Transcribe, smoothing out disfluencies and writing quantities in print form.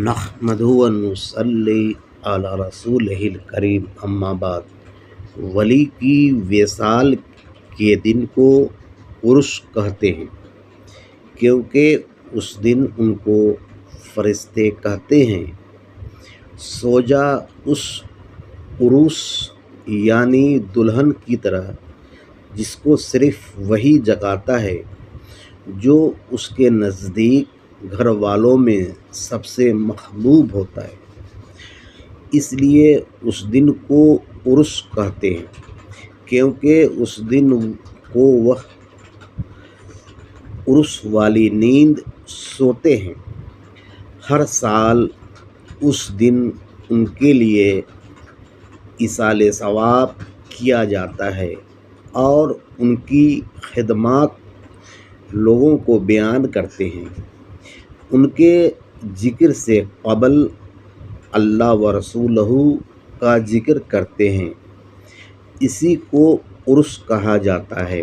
نحمدہ و نصلی علی رسولہ الکریم، اما بعد۔ ولی کی وصال کے دن کو عرس کہتے ہیں کیونکہ اس دن ان کو فرشتے کہتے ہیں سو جا اس عروس یعنی دلہن کی طرح جس کو صرف وہی جگاتا ہے جو اس کے نزدیک گھر والوں میں سب سے محبوب ہوتا ہے، اس لیے اس دن کو عرس کہتے ہیں کیونکہ اس دن کو وہ عرس والی نیند سوتے ہیں۔ ہر سال اس دن ان کے لیے ایصال ثواب کیا جاتا ہے اور ان کی خدمات لوگوں کو بیان کرتے ہیں۔ ان کے ذکر سے قبل اللہ و رسولہ کا ذکر کرتے ہیں، اسی کو عرس کہا جاتا ہے۔